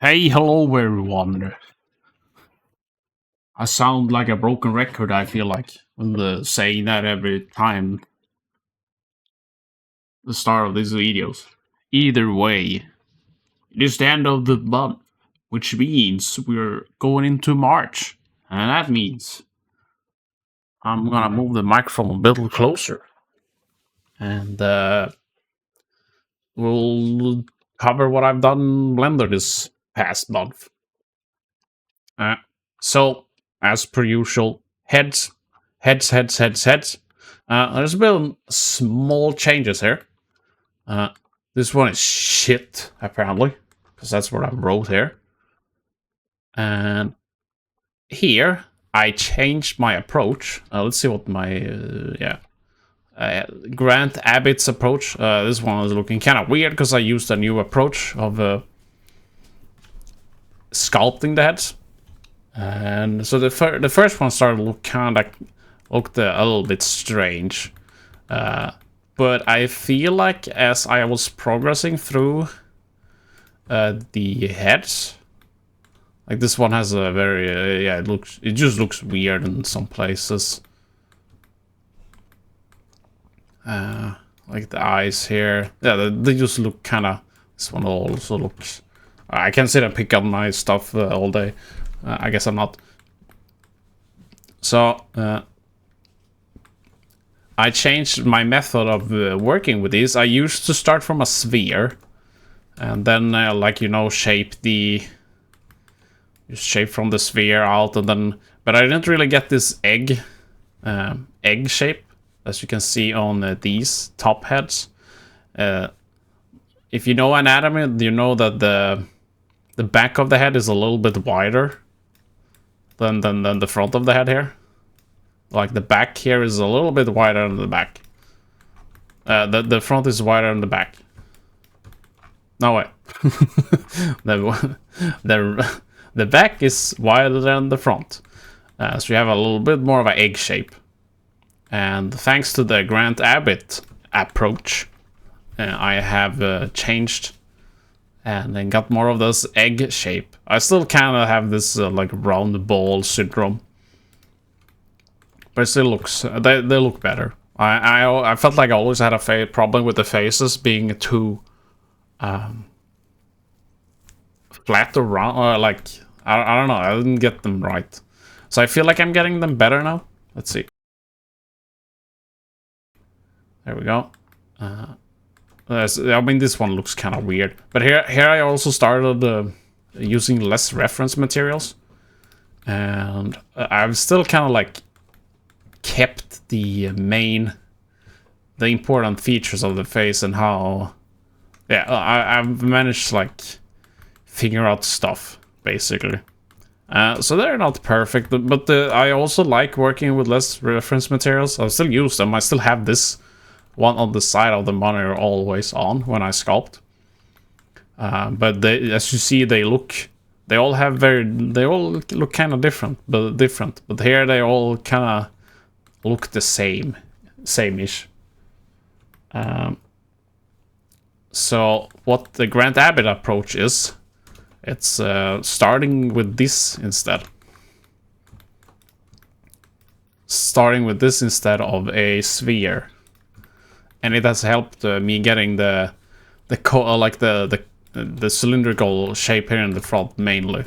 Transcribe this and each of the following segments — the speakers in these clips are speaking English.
Hey, hello everyone. I sound like a broken record, I feel like, when saying that every time the start of these videos. Either way, it is the end of the month, which means we're going into March. And that means I'm gonna move the microphone a little closer. And we'll cover what I've done in Blender this past month. Uh, so, as per usual, heads. There's been small changes here. Uh, this one is shit, apparently, because that's what I wrote here. And here, I changed my approach. Let's see what my, Grant Abbitts approach. This one is looking kind of weird because I used a new approach of sculpting the heads. And so the first one started to look looked a little bit strange. But I feel like as I was progressing through the heads, like this one has a very it just looks weird in some places. Like the eyes here, yeah, they just look kind of. This one also looks. I can sit and pick up my stuff all day. I guess I'm not. So I changed my method of working with these. I used to start from a sphere, and then shape from the sphere out, and then. But I didn't really get this egg shape, as you can see on these top heads. If you know anatomy, you know that the back of the head is a little bit wider than the front of the head here. Like the back here is a little bit wider than the back. The front is wider than the back. No way. the back is wider than the front. So you have a little bit more of an egg shape. And thanks to the Grant Abbott approach, I have changed and then got more of this egg shape. I still kind of have this like round ball syndrome. But it still looks, they look better. I felt like I always had a problem with the faces being too flat or round, or like, I don't know, I didn't get them right. So I feel like I'm getting them better now. Let's see. There we go. I mean, this one looks kind of weird. But here I also started using less reference materials. And I've still kind of like kept the important features of the face and how, I've managed to like figure out stuff basically. So they're not perfect, but I also like working with less reference materials. I still use them. I still have this one on the side of the monitor always on when I sculpt. But as you see, they all look kind of different. But here they all kind of look the same-ish. So what the Grant Abbott approach is, it's starting with this instead. Starting with this instead of a sphere, and it has helped me getting the cylindrical shape here in the front mainly.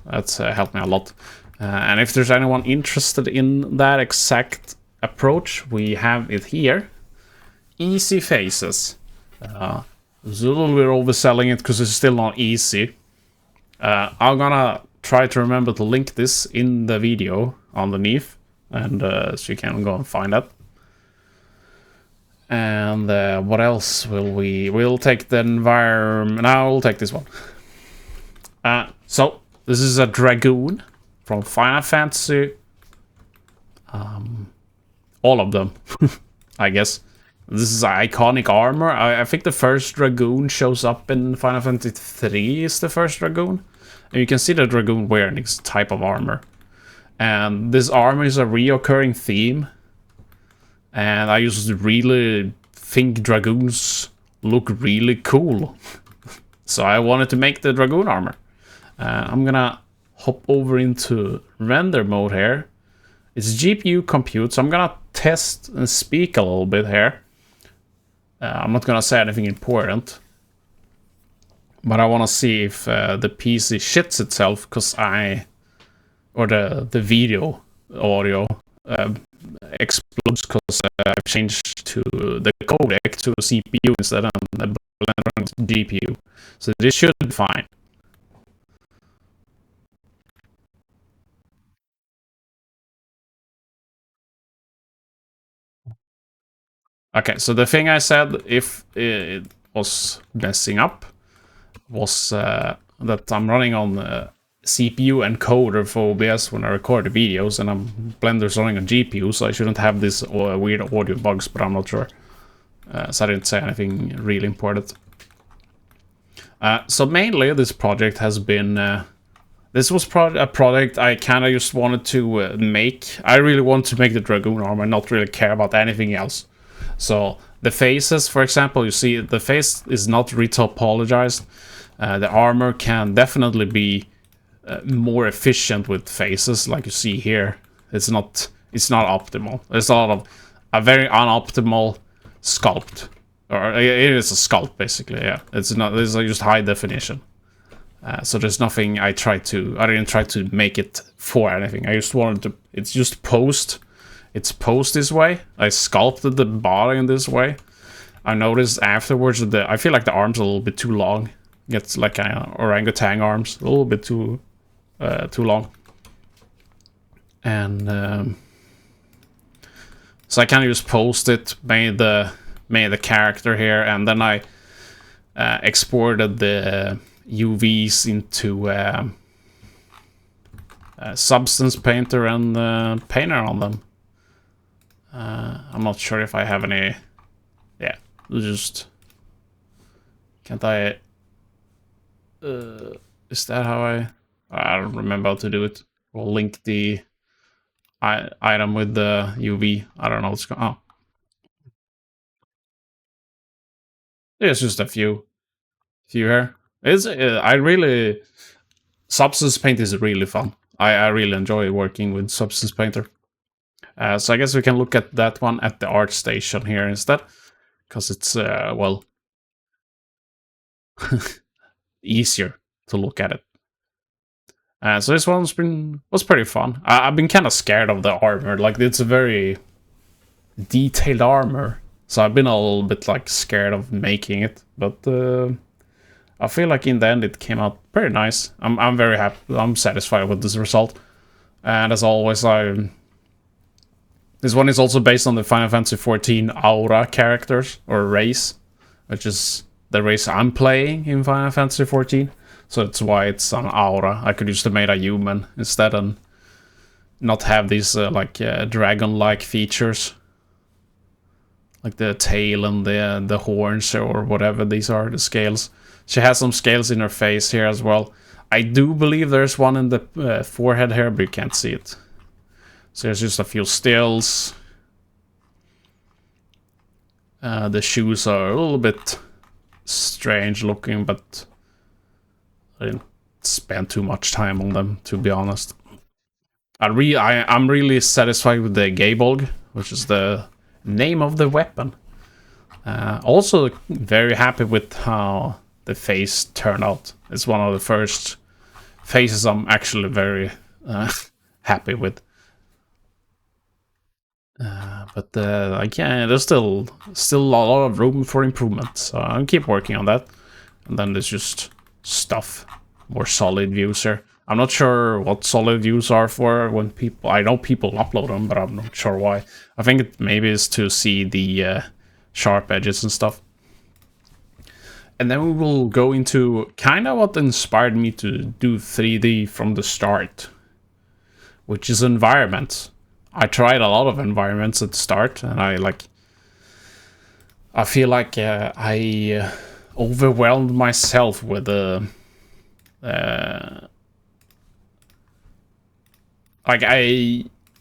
That's helped me a lot. And if there's anyone interested in that exact approach, we have it here. Easy faces. There's a little bit overselling it because it's still not easy. I'm gonna try to remember to link this in the video underneath, and so you can go and find that. And what else will we? We'll take the environment. Now we'll take this one. So this is a dragoon from Final Fantasy. All of them, I guess. This is iconic armor. I think the first dragoon shows up in Final Fantasy 3 is the first dragoon. And you can see the dragoon wearing this type of armor. And this armor is a reoccurring theme. And I used to really think dragoons look really cool. So I wanted to make the dragoon armor. I'm gonna hop over into render mode here. It's GPU compute, so I'm gonna test and speak a little bit here. I'm not gonna say anything important, but I want to see if the PC shits itself because or the video audio explodes because I've changed to the codec to CPU instead of the Blender GPU. So this should be fine. Okay, so the thing I said, if it was messing up, was that I'm running on CPU encoder for OBS when I record the videos, and Blender's running on GPU, so I shouldn't have this weird audio bugs, but I'm not sure. So I didn't say anything really important. So mainly this project has been... this was a project I kind of just wanted to make. I really want to make the Dragoon armor, not really care about anything else. So the faces, for example, you see the face is not retopologized. The armor can definitely be more efficient with faces, like you see here. It's not optimal. There's a lot of a very unoptimal sculpt, or it is a sculpt basically. Yeah, it's just high definition. So there's nothing I didn't try to make it for anything. I just wanted to. It's just posed. It's posed this way. I sculpted the body in this way. I noticed afterwards that I feel like the arms are a little bit too long. Gets like orangutan arms, a little bit too long. And so I kind of just posed it, made the character here, and then I exported the UVs into Substance Painter and Painter on them. I'm not sure if I have any. Yeah, just can't I? Is that how I don't remember how to do it. We'll link the item with the UV. I don't know what's going. Oh, it's just a few here. It's I really Substance Paint is really fun. I really enjoy working with Substance Painter. So I guess we can look at that one at the art station here instead, because it's well easier to look at it. So this one's was pretty fun. I've been kind of scared of the armor. Like, it's a very detailed armor, so I've been a little bit like scared of making it. But I feel like in the end it came out pretty nice. I'm very happy. I'm satisfied with this result. And as always, this one is also based on the Final Fantasy XIV Aura characters, or race, which is the race I'm playing in Final Fantasy XIV. So that's why it's an Aura. I could just have made a human instead and not have these dragon-like features. Like the tail and the horns or whatever these are, the scales. She has some scales in her face here as well. I do believe there's one in the forehead here, but you can't see it. So there's just a few stills. The shoes are a little bit strange looking, but I didn't spend too much time on them, to be honest. I'm really satisfied with the Gabolg, which is the name of the weapon. Also very happy with how the face turned out. It's one of the first faces I'm actually very happy with. But yeah, there's still a lot of room for improvement, so I'll keep working on that. And then there's just stuff, more solid views here. I'm not sure what solid views are for when people. I know people upload them, but I'm not sure why. I think it maybe is to see the sharp edges and stuff. And then we will go into kind of what inspired me to do 3D from the start, which is environments. I tried a lot of environments at the start, and I feel like I overwhelmed myself with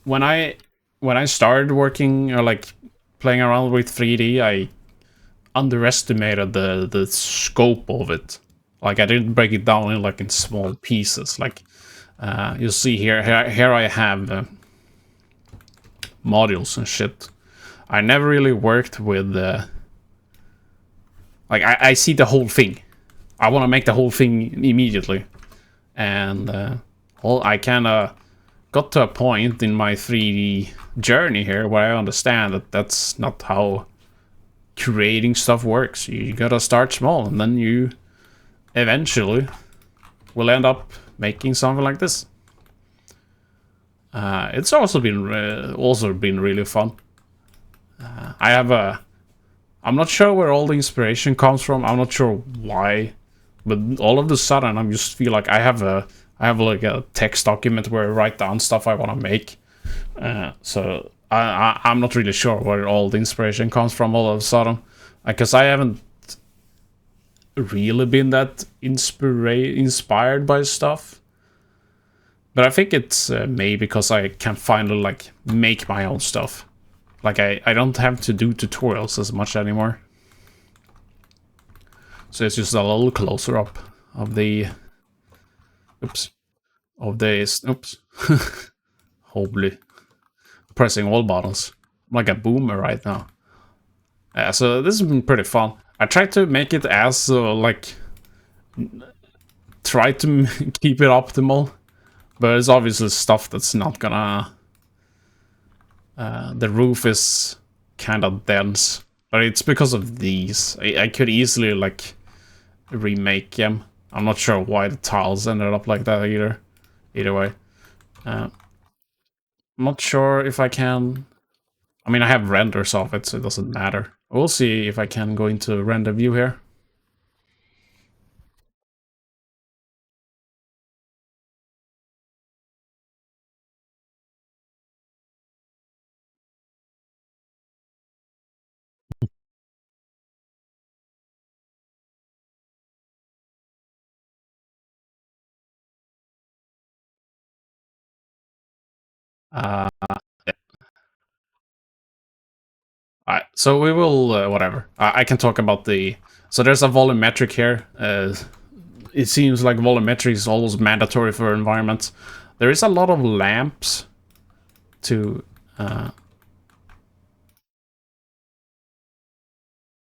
when I started working or like playing around with 3D, I underestimated the scope of it. Like I didn't break it down in like in small pieces. Like you see here I have modules and shit. I never really worked with like I see the whole thing. I want to make the whole thing immediately, and well, I kind of got to a point in my 3D journey here where I understand that that's not how creating stuff works. You gotta start small, and then you eventually will end up making something like this. It's also been really fun. I'm not sure where all the inspiration comes from. I'm not sure why, but all of a sudden I just feel like I have like a text document where I write down stuff I want to make. So I'm not really sure where all the inspiration comes from all of a sudden, because I haven't really been that inspired by stuff. But I think it's maybe because I can finally like make my own stuff. Like I don't have to do tutorials as much anymore. So it's just a little closer up of the oops. Holy. Pressing all buttons. I'm like a boomer right now. So this has been pretty fun. I tried to make it as like try to keep it optimal, but it's obviously stuff that's not gonna. The roof is kind of dense, but it's because of these. I could easily like remake them. I'm not sure why the tiles ended up like that either. Either way, I'm not sure if I can. I mean, I have renders of it, so it doesn't matter. We'll see if I can go into render view here. Uh, Alright, so we will, whatever. I can talk about the... So there's a volumetric here. It seems like volumetric is almost mandatory for environments. There is a lot of lamps to... I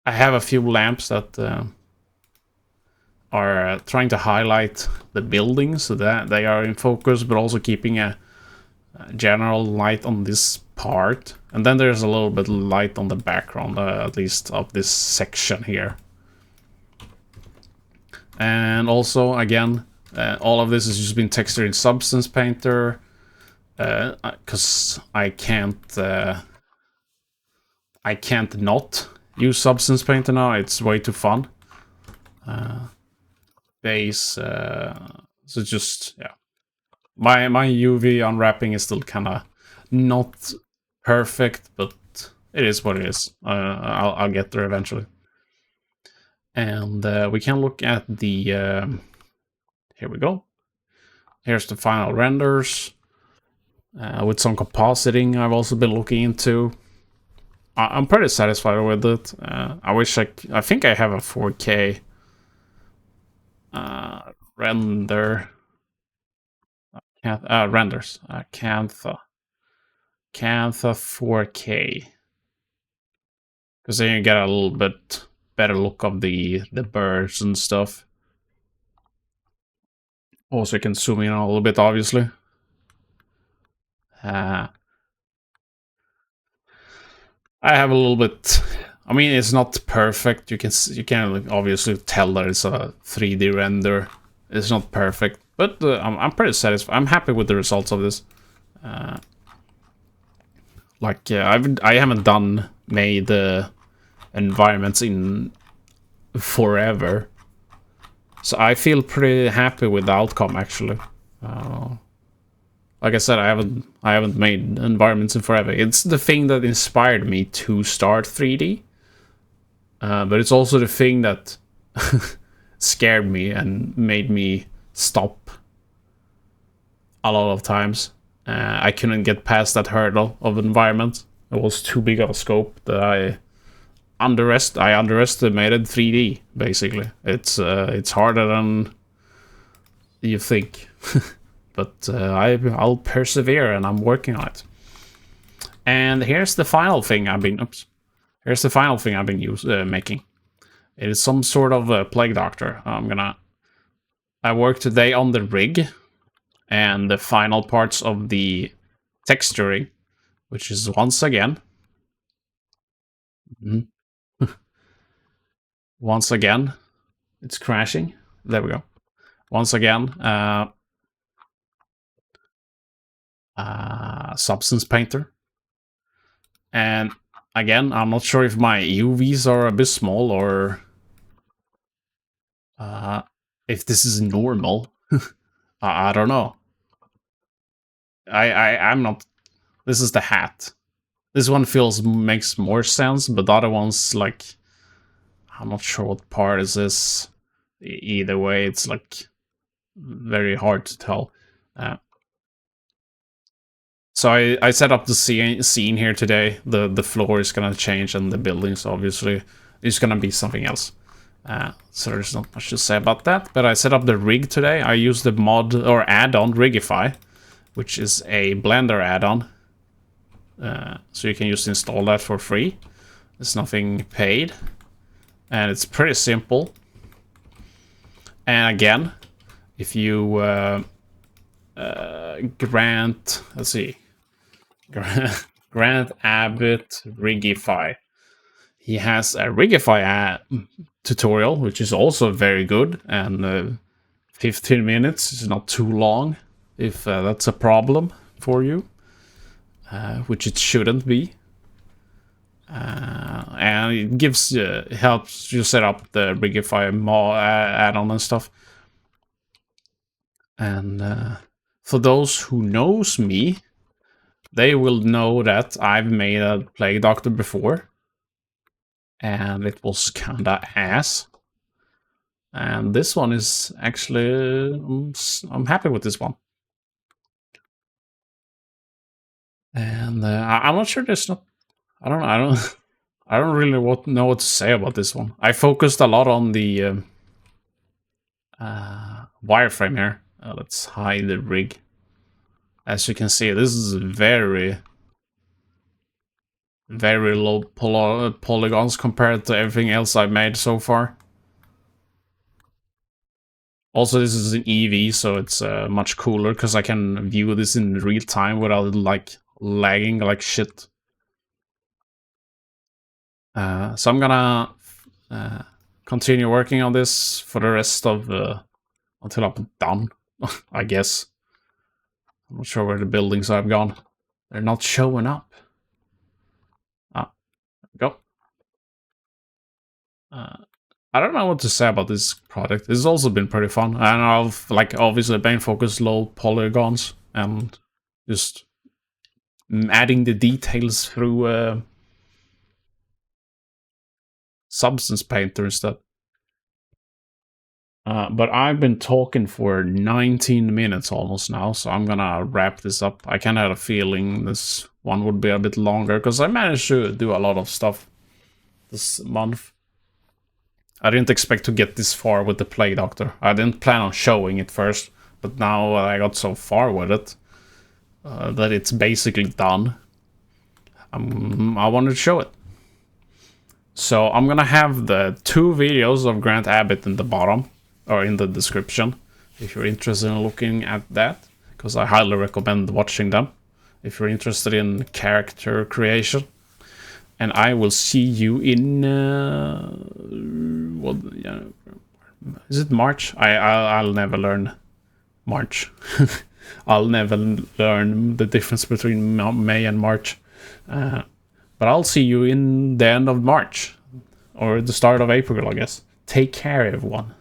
have a few lamps that are trying to highlight the buildings so that they are in focus, but also keeping a general light on this part. And then there's a little bit of light on the background, at least of this section here. And also, again, all of this has just been textured in Substance Painter, because I can't not use Substance Painter now. It's way too fun. Base, so just, yeah. My UV unwrapping is still kind of not perfect, but it is what it is. I'll get there eventually. And we can look at the... here we go. Here's the final renders. With some compositing I've also been looking into. I'm pretty satisfied with it. I think I have a 4K render. Renders. Cantha 4K. Because then you get a little bit better look of the birds and stuff. Also, you can zoom in a little bit, obviously. I have a little bit. I mean, it's not perfect. You can obviously tell that it's a 3D render. It's not perfect, but I'm pretty satisfied. I'm happy with the results of this. I haven't made environments in forever, so I feel pretty happy with the outcome actually. Like I said, I haven't made environments in forever. It's the thing that inspired me to start 3D, but it's also the thing that scared me and made me stop a lot of times. I couldn't get past that hurdle of environment. It was too big of a scope that I underestimated 3D. Basically, it's harder than you think, but I'll persevere and I'm working on it. And here's the final thing I've been. Oops. Here's the final thing I've been making. It is some sort of plague doctor. I worked today on the rig and the final parts of the texturing, which is once again. Once again, it's crashing. There we go. Once again, Substance Painter. And again, I'm not sure if my UVs are a bit small or if this is normal. I don't know. I'm not. This is the hat. This one makes more sense, but the other one's like, I'm not sure what part is this. Either way, it's like very hard to tell. So I set up the scene here today. The floor is gonna change, and the buildings obviously is gonna be something else. So there's not much to say about that. But I set up the rig today. I used the mod or add-on Rigify, which is a Blender add-on. So you can just install that for free. There's nothing paid, and it's pretty simple. And again, if you grant, let's see, grant Abbitts Rigify. He has a Rigify tutorial, which is also very good, and 15 minutes is not too long, if that's a problem for you, which it shouldn't be. And it gives helps you set up the Rigify add-on and stuff. And for those who knows me, they will know that I've made a Plague Doctor before, and it was kinda ass. And this one is actually, I'm happy with this one. And I'm not sure there's not, I don't really know what to say about this one. I focused a lot on the wireframe here. Let's hide the rig. As you can see, this is very low polygons compared to everything else I've made so far. Also, this is an EV, so it's much cooler because I can view this in real time without like lagging like shit. So I'm gonna continue working on this for the rest of until I'm done, I guess. I'm not sure where the buildings have gone. They're not showing up. There we go. I don't know what to say about this project. It's also been pretty fun. And I've like obviously main focus low polygons and just adding the details through Substance Painter instead. But I've been talking for 19 minutes almost now, so I'm gonna wrap this up. I kinda had a feeling this one would be a bit longer, because I managed to do a lot of stuff this month. I didn't expect to get this far with the Plague Doctor. I didn't plan on showing it first, but now I got so far with it that it's basically done. I wanted to show it. So I'm gonna have the 2 videos of Grant Abbott in the bottom, or in the description, if you're interested in looking at that, because I highly recommend watching them if you're interested in character creation. And I will see you in is it March? I'll never learn March. I'll never learn the difference between May and March. But I'll see you in the end of March, or the start of April, I guess. Take care, everyone.